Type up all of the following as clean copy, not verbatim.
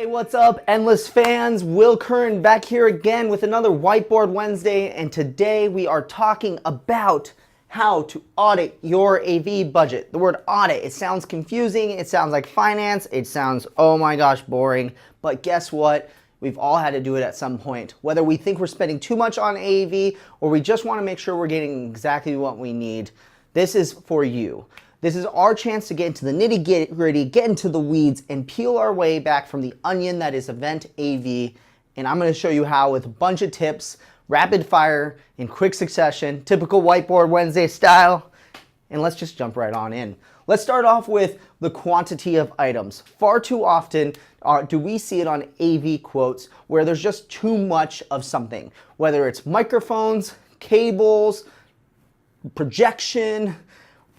What's up, Endless fans? Will Curran back here again with another Whiteboard Wednesday, and today we are talking about how to audit your AV budget. The word audit, it sounds confusing, it sounds like finance, it sounds, oh my gosh, boring, but guess what? We've all had to do it at some point. Whether we think we're spending too much on AV or we just want to make sure we're getting exactly what we need, this is for you. This is our chance to get into the nitty-gritty, get into the weeds, and peel our way back from the onion that is event AV. And I'm going to show you how with a bunch of tips, rapid fire, in quick succession, typical Whiteboard Wednesday style. And let's just jump right on in. Let's start off with the quantity of items. Far too often do we see it on AV quotes where there's just too much of something. Whether it's microphones, cables, projection,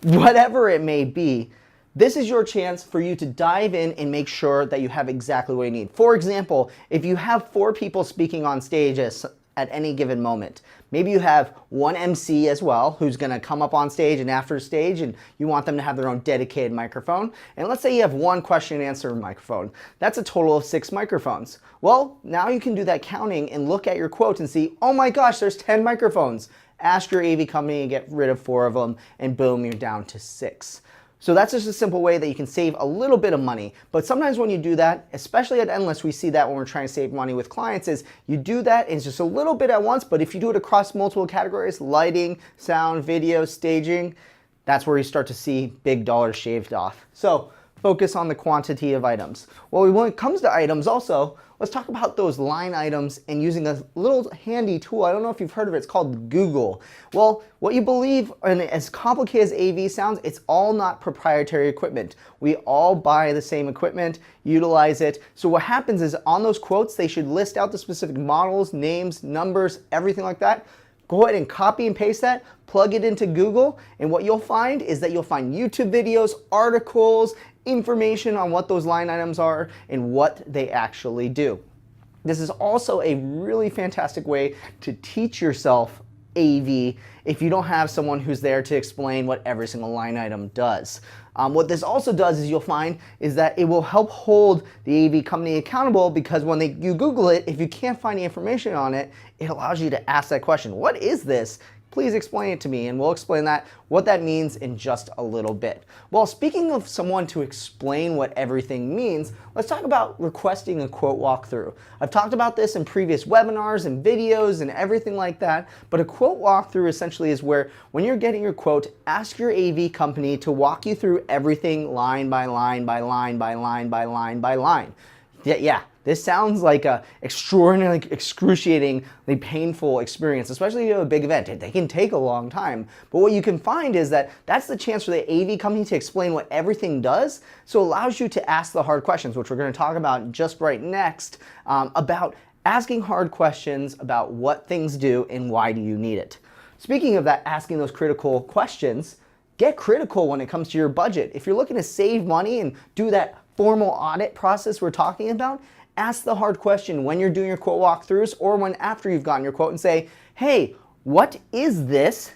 whatever it may be, this is your chance for you to dive in and make sure that you have exactly what you need. For example, if you have 4 people speaking on stage at any given moment, maybe you have one MC as well who's going to come up on stage and after stage, and you want them to have their own dedicated microphone. And let's say you have one question and answer microphone. That's a total of 6 microphones. Well, now you can do that counting and look at your quote and see, oh my gosh, there's 10 microphones. Ask your AV company to get rid of 4 of them, and boom, you're down to 6. So that's just a simple way that you can save a little bit of money. But sometimes when you do that, especially at Endless, we see that when we're trying to save money with clients, is you do that and it's just a little bit at once, but if you do it across multiple categories, lighting, sound, video, staging, that's where you start to see big dollars shaved off. So focus on the quantity of items. Well, when it comes to items also, let's talk about those line items and using a little handy tool. I don't know if you've heard of it. It's called Google. Well, what you believe, and as complicated as AV sounds, it's all not proprietary equipment. We all buy the same equipment, utilize it. So what happens is on those quotes, they should list out the specific models, names, numbers, everything like that. Go ahead and copy and paste that, plug it into Google, and what you'll find is that you'll find YouTube videos, articles, information on what those line items are and what they actually do. This is also a really fantastic way to teach yourself AV if you don't have someone who's there to explain what every single line item does. What this also does is you'll find is that it will help hold the AV company accountable, because when you Google it, if you can't find the information on it, it allows you to ask that question. What is this? Please explain it to me, and we'll explain what that means in just a little bit. Well, speaking of someone to explain what everything means, let's talk about requesting a quote walkthrough. I've talked about this in previous webinars and videos and everything like that, but a quote walkthrough essentially is where when you're getting your quote, ask your AV company to walk you through everything line by line by line by line by line by line. Yeah. This sounds like an extraordinarily excruciatingly painful experience, especially if you have a big event. They can take a long time. But what you can find is that that's the chance for the AV company to explain what everything does, so it allows you to ask the hard questions, which we're going to talk about just right next, about asking hard questions about what things do and why do you need it. Speaking of that, asking those critical questions, get critical when it comes to your budget. If you're looking to save money and do that formal audit process we're talking about, ask the hard question when you're doing your quote walkthroughs or when after you've gotten your quote and say, hey, what is this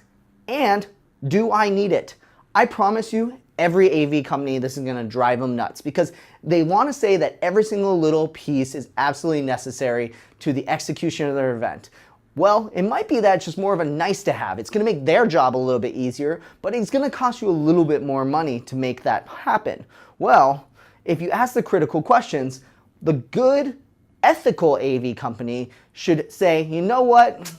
and do I need it? I promise you, every AV company, this is going to drive them nuts because they want to say that every single little piece is absolutely necessary to the execution of their event. Well, it might be that it's just more of a nice to have. It's going to make their job a little bit easier, but it's going to cost you a little bit more money to make that happen. Well, if you ask the critical questions, the good, ethical AV company should say, you know what,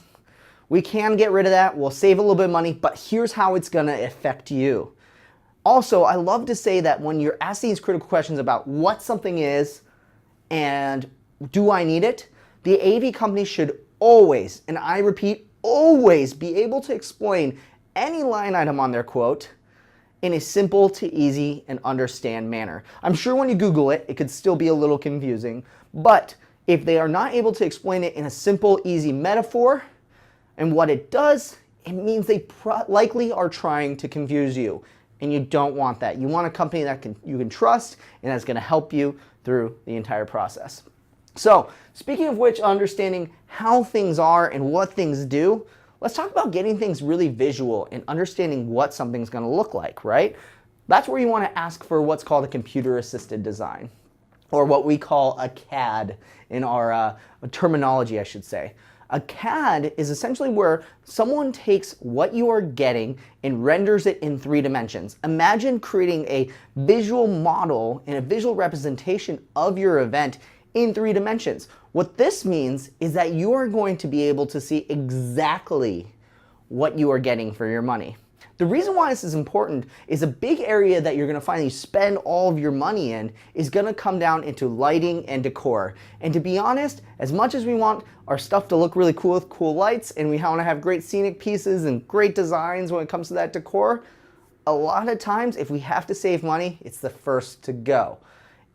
we can get rid of that, we'll save a little bit of money, but here's how it's going to affect you. Also, I love to say that when you're asking these critical questions about what something is and do I need it, the AV company should always, and I repeat, always be able to explain any line item on their quote in a simple to easy and understand manner. I'm sure when you Google it, it could still be a little confusing, but if they are not able to explain it in a simple, easy metaphor and what it does, it means they likely are trying to confuse you, and you don't want that. You want a company that you can trust and that's going to help you through the entire process. So, speaking of which, understanding how things are and what things do, let's talk about getting things really visual and understanding what something's going to look like, right? That's where you want to ask for what's called a computer-assisted design. or what we call a CAD in our terminology, I should say. A CAD is essentially where someone takes what you are getting and renders it in 3 dimensions. Imagine creating a visual model and a visual representation of your event in 3 dimensions. What this means is that you are going to be able to see exactly what you are getting for your money. The reason why this is important is a big area that you're going to find that you spend all of your money in is going to come down into lighting and decor. And to be honest, as much as we want our stuff to look really cool with cool lights and we want to have great scenic pieces and great designs when it comes to that decor, a lot of times if we have to save money, it's the first to go.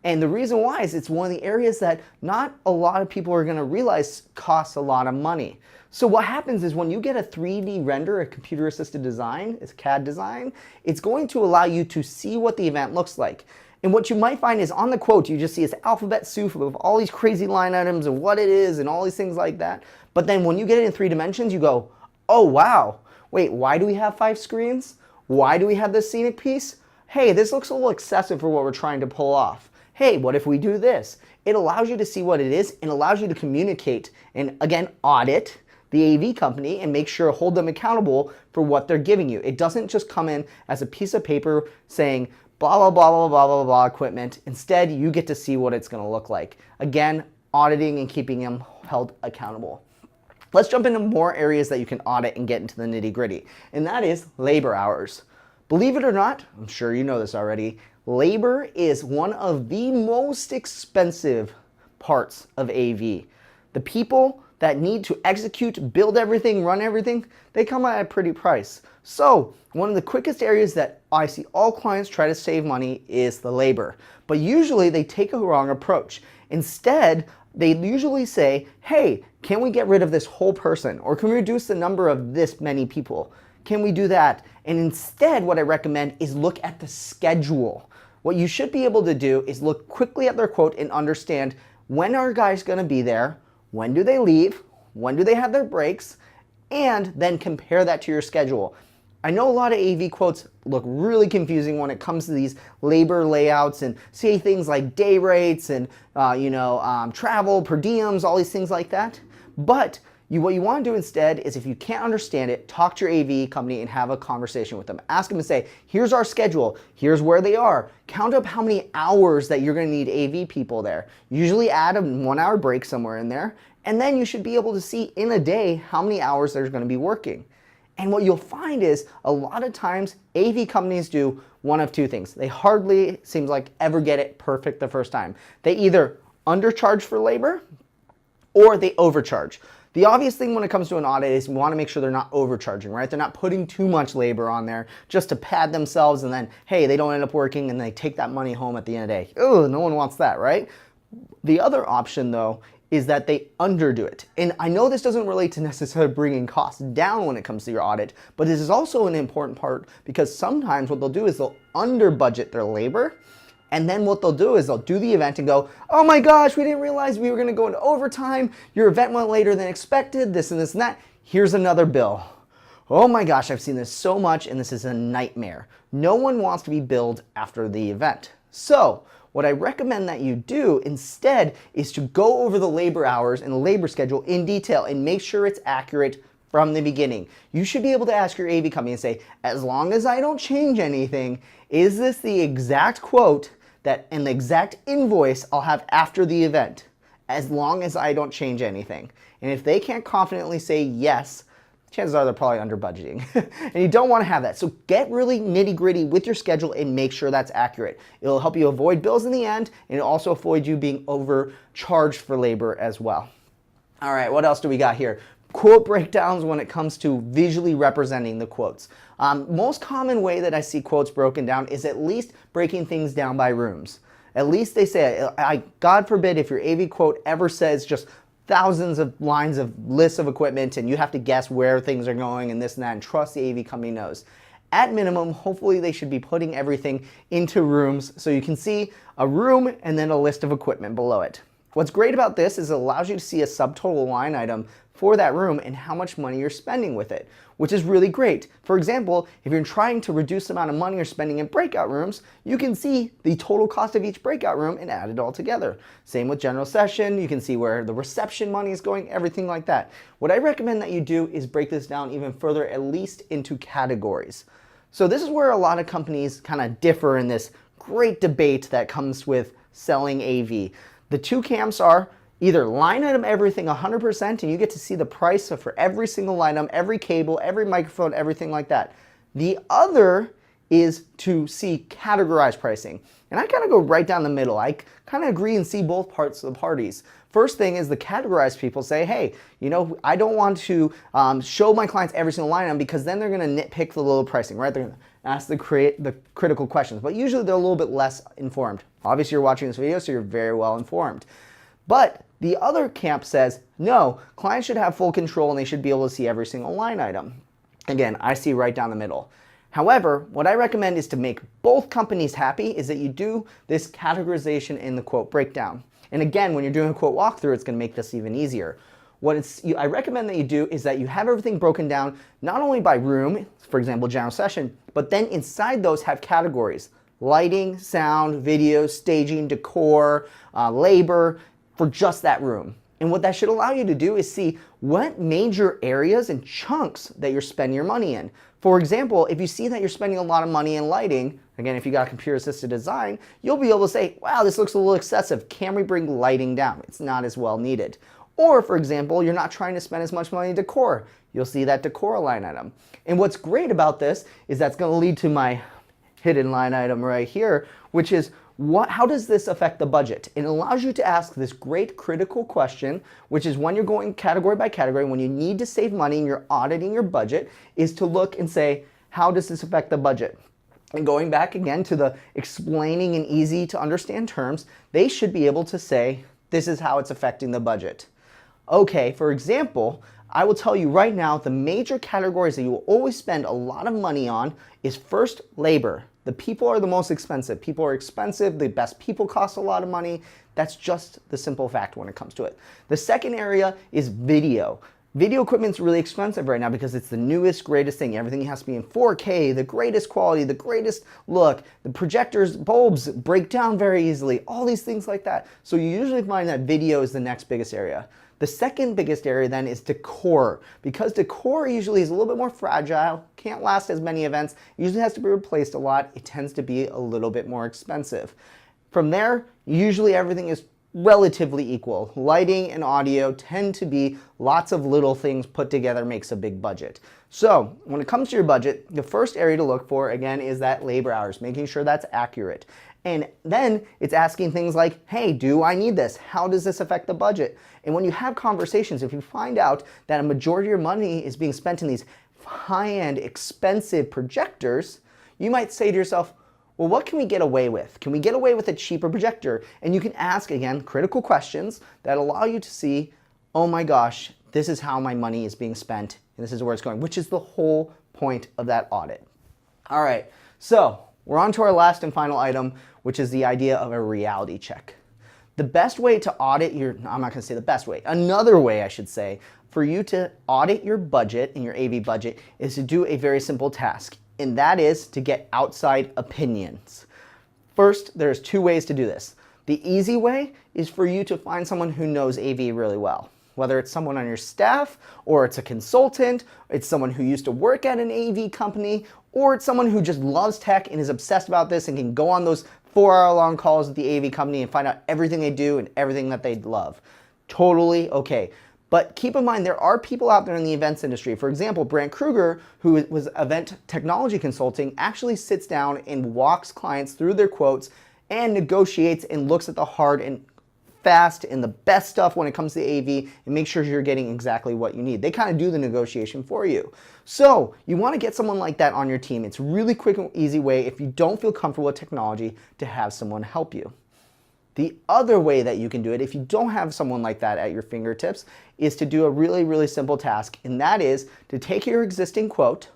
And the reason why is it's one of the areas that not a lot of people are going to realize costs a lot of money. So what happens is when you get a 3D render, a computer-assisted design, it's a CAD design, it's going to allow you to see what the event looks like. And what you might find is on the quote, you just see this alphabet soup of all these crazy line items and what it is and all these things like that. But then when you get it in 3 dimensions, you go, oh wow, wait, why do we have 5 screens? Why do we have this scenic piece? Hey, this looks a little excessive for what we're trying to pull off. Hey, what if we do this? It allows you to see what it is and allows you to communicate and again, audit the AV company and make sure, hold them accountable for what they're giving you. It doesn't just come in as a piece of paper saying blah, blah, blah, blah, blah, blah, blah equipment. Instead, you get to see what it's gonna look like. Again, auditing and keeping them held accountable. Let's jump into more areas that you can audit and get into the nitty gritty, and that is labor hours. Believe it or not, I'm sure you know this already, labor is one of the most expensive parts of AV. The people that need to execute, build everything, run everything, they come at a pretty price. So one of the quickest areas that I see all clients try to save money is the labor. But usually they take a wrong approach. Instead, they usually say, hey, can we get rid of this whole person? Or can we reduce the number of this many people? Can we do that? And instead, what I recommend is look at the schedule. What you should be able to do is look quickly at their quote and understand when are guys gonna be there, when do they leave, when do they have their breaks, and then compare that to your schedule. I know a lot of AV quotes look really confusing when it comes to these labor layouts and say things like day rates and travel, per diems, all these things like that. But what you want to do instead is if you can't understand it, talk to your AV company and have a conversation with them. Ask them and say, here's our schedule, here's where they are. Count up how many hours that you're going to need AV people there. Usually add a 1-hour break somewhere in there, and then you should be able to see in a day how many hours they're going to be working. And what you'll find is a lot of times AV companies do one of 2 things. They hardly, seems like, ever get it perfect the first time. They either undercharge for labor or they overcharge. The obvious thing when it comes to an audit is we want to make sure they're not overcharging, right? They're not putting too much labor on there just to pad themselves and then, hey, they don't end up working and they take that money home at the end of the day. Oh, no one wants that, right? The other option though is that they underdo it. And I know this doesn't relate to necessarily bringing costs down when it comes to your audit, but this is also an important part because sometimes what they'll do is they'll under budget their labor. And then what they'll do is they'll do the event and go, oh my gosh, we didn't realize we were gonna go into overtime. Your event went later than expected, this and this and that. Here's another bill. Oh my gosh, I've seen this so much and this is a nightmare. No one wants to be billed after the event. So what I recommend that you do instead is to go over the labor hours and the labor schedule in detail and make sure it's accurate from the beginning. You should be able to ask your AV company and say, as long as I don't change anything, is this the exact quote and the exact invoice I'll have after the event, as long as I don't change anything? And if they can't confidently say yes, chances are they're probably under budgeting. And you don't want to have that. So get really nitty gritty with your schedule and make sure that's accurate. It'll help you avoid bills in the end, and it'll also avoid you being overcharged for labor as well. All right, what else do we got here? Quote breakdowns when it comes to visually representing the quotes. Most common way that I see quotes broken down is at least breaking things down by rooms. At least they say, God forbid if your AV quote ever says just thousands of lines of lists of equipment and you have to guess where things are going and this and that and trust the AV company knows. At minimum, hopefully they should be putting everything into rooms so you can see a room and then a list of equipment below it. What's great about this is it allows you to see a subtotal line item for that room and how much money you're spending with it, which is really great. For example, if you're trying to reduce the amount of money you're spending in breakout rooms, you can see the total cost of each breakout room and add it all together. Same with general session, you can see where the reception money is going, everything like that. What I recommend that you do is break this down even further, at least into categories. So this is where a lot of companies kind of differ in this great debate that comes with selling AV. The two camps are either line item everything 100% and you get to see the price for every single line item, every cable, every microphone, everything like that. The other is to see categorized pricing. And I kind of go right down the middle. I kind of agree and see both parts of the parties. First thing is the categorized people say, hey, you know, I don't want to show my clients every single line item because then they're going to nitpick the little pricing, right? They're going to ask the critical questions, but usually they're a little bit less informed. Obviously, you're watching this video, so you're very well informed. But the other camp says, no, clients should have full control and they should be able to see every single line item. Again, I see right down the middle. However, what I recommend is to make both companies happy is that you do this categorization in the quote breakdown. And again, when you're doing a quote walkthrough, it's going to make this even easier. I recommend that you do is that you have everything broken down not only by room, for example, general session, but then inside those have categories: lighting, sound, video, staging, decor, labor, for just that room. And what that should allow you to do is see what major areas and chunks that you're spending your money in. For example, if you see that you're spending a lot of money in lighting, again, if you got computer-assisted design, you'll be able to say, wow, this looks a little excessive. Can we bring lighting down? It's not as well needed. Or, for example, you're not trying to spend as much money in decor. You'll see that decor line item. And what's great about this is that's going to lead to my hidden line item right here, which is, how does this affect the budget? It allows you to ask this great critical question, which is when you're going category by category, when you need to save money and you're auditing your budget, is to look and say, how does this affect the budget? And going back again to the explaining in easy to understand terms, they should be able to say, this is how it's affecting the budget. Okay, for example, I will tell you right now, the major categories that you will always spend a lot of money on is first, labor. The people are the most expensive. People are expensive. The best people cost a lot of money. That's just the simple fact when it comes to it. The second area is video. Video equipment's really expensive right now because it's the newest, greatest thing. Everything has to be in 4K, the greatest quality, the greatest look. The projectors, bulbs break down very easily, all these things like that. So you usually find that video is the next biggest area. The second biggest area then is decor, because decor usually is a little bit more fragile, can't last as many events, usually has to be replaced a lot, it tends to be a little bit more expensive. From there, usually everything is relatively equal. Lighting and audio tend to be lots of little things put together makes a big budget. So when it comes to your budget, the first area to look for, again, is that labor hours, making sure that's accurate. And then it's asking things like, hey, do I need this? How does this affect the budget? And when you have conversations, if you find out that a majority of your money is being spent in these high-end, expensive projectors, you might say to yourself, well, what can we get away with? Can we get away with a cheaper projector? And you can ask, again, critical questions that allow you to see, oh my gosh, this is how my money is being spent, and this is where it's going, which is the whole point of that audit. All right, so we're on to our last and final item, which is the idea of a reality check. The best way to audit I'm not gonna say the best way, another way I should say, for you to audit your budget and your AV budget is to do a very simple task, and that is to get outside opinions. First, there's two ways to do this. The easy way is for you to find someone who knows AV really well. Whether it's someone on your staff, or it's a consultant, it's someone who used to work at an AV company, or it's someone who just loves tech and is obsessed about this and can go on those 4-hour-long calls with the AV company and find out everything they do and everything that they love. Totally okay. But keep in mind, there are people out there in the events industry. For example, Brant Kruger, who was event technology consulting, actually sits down and walks clients through their quotes and negotiates and looks at the hard and fast and the best stuff when it comes to AV and make sure you're getting exactly what you need. They kind of do the negotiation for you. So you want to get someone like that on your team. It's a really quick and easy way, if you don't feel comfortable with technology, to have someone help you. The other way that you can do it, if you don't have someone like that at your fingertips, is to do a really, really simple task, and that is to take your existing quote,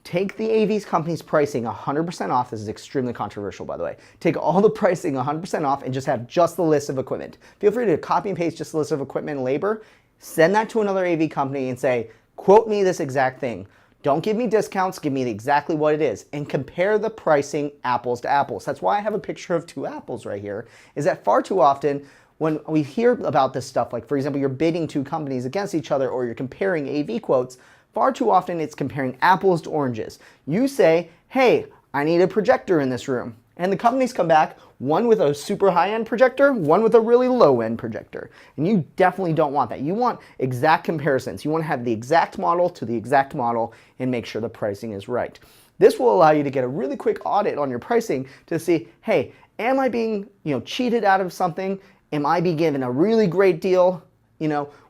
take the AV company's pricing 100% off. This is extremely controversial, by the way. Take all the pricing 100% off and just have just the list of equipment. Feel free to copy and paste just the list of equipment and labor. Send that to another AV company and say, quote me this exact thing. Don't give me discounts, give me exactly what it is, and compare the pricing apples to apples. That's why I have a picture of two apples right here, is that far too often when we hear about this stuff, like for example, you're bidding two companies against each other or you're comparing AV quotes, far too often it's comparing apples to oranges. You say, hey, I need a projector in this room. And the companies come back, one with a super high-end projector, one with a really low-end projector. And you definitely don't want that. You want exact comparisons. You want to have the exact model to the exact model and make sure the pricing is right. This will allow you to get a really quick audit on your pricing to see, hey, am I being cheated out of something? Am I being given a really great deal?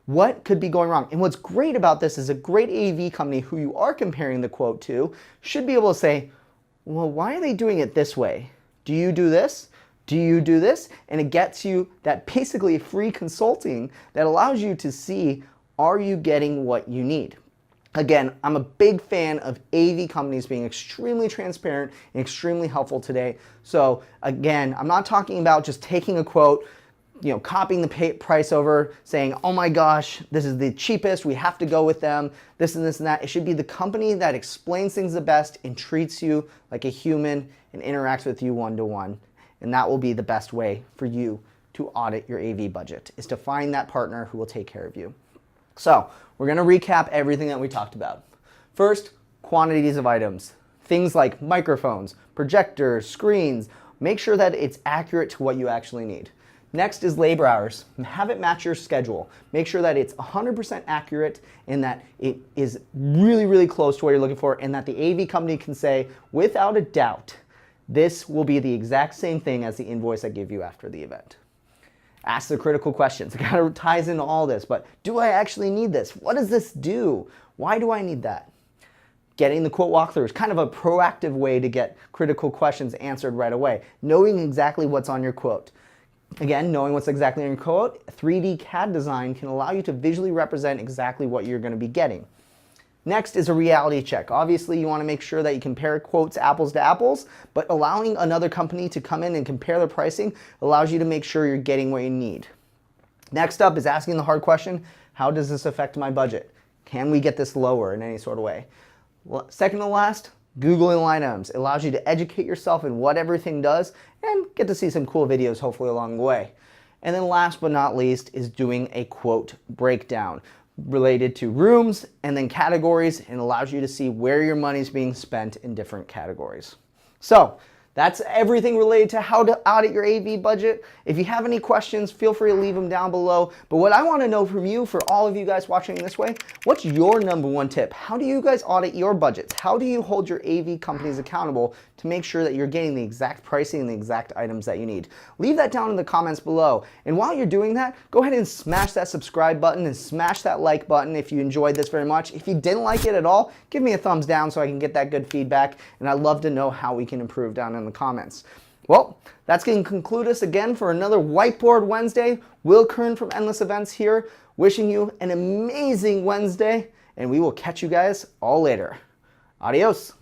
What could be going wrong? And what's great about this is a great AV company who you are comparing the quote to should be able to say, well, why are they doing it this way? Do you do this? Do you do this? And it gets you that basically free consulting that allows you to see, are you getting what you need? Again, I'm a big fan of AV companies being extremely transparent and extremely helpful today. So again, I'm not talking about just taking a quote, copying the price over, saying, oh my gosh, this is the cheapest, we have to go with them, this and this and that. It should be the company that explains things the best and treats you like a human and interacts with you one-to-one. And that will be the best way for you to audit your AV budget, is to find that partner who will take care of you. So we're going to recap everything that we talked about. First, quantities of items. Things like microphones, projectors, screens. Make sure that it's accurate to what you actually need. Next is labor hours. Have it match your schedule. Make sure that it's 100% accurate and that it is really, really close to what you're looking for, and that the AV company can say, without a doubt, this will be the exact same thing as the invoice I give you after the event. Ask the critical questions. It kind of ties into all this, but do I actually need this? What does this do? Why do I need that? Getting the quote walkthrough is kind of a proactive way to get critical questions answered right away. Knowing exactly what's on your quote. Again, knowing what's exactly in your quote, 3D CAD design can allow you to visually represent exactly what you're going to be getting. Next is a reality check. Obviously, you want to make sure that you compare quotes apples to apples, but allowing another company to come in and compare their pricing allows you to make sure you're getting what you need. Next up is asking the hard question, how does this affect my budget? Can we get this lower in any sort of way? Second to last, Googling line items. It allows you to educate yourself in what everything does and get to see some cool videos hopefully along the way. And then last but not least is doing a quote breakdown related to rooms and then categories, and allows you to see where your money is being spent in different categories. So that's everything related to how to audit your AV budget. If you have any questions, feel free to leave them down below. But what I want to know from you, for all of you guys watching this way, what's your #1 tip? How do you guys audit your budgets? How do you hold your AV companies accountable to make sure that you're getting the exact pricing and the exact items that you need? Leave that down in the comments below. And while you're doing that, go ahead and smash that subscribe button and smash that like button if you enjoyed this very much. If you didn't like it at all, give me a thumbs down so I can get that good feedback. And I'd love to know how we can improve down in the comments. Well, that's going to conclude us again for another Whiteboard Wednesday. Will Kern from Endless Events here, wishing you an amazing Wednesday, and we will catch you guys all later. Adios.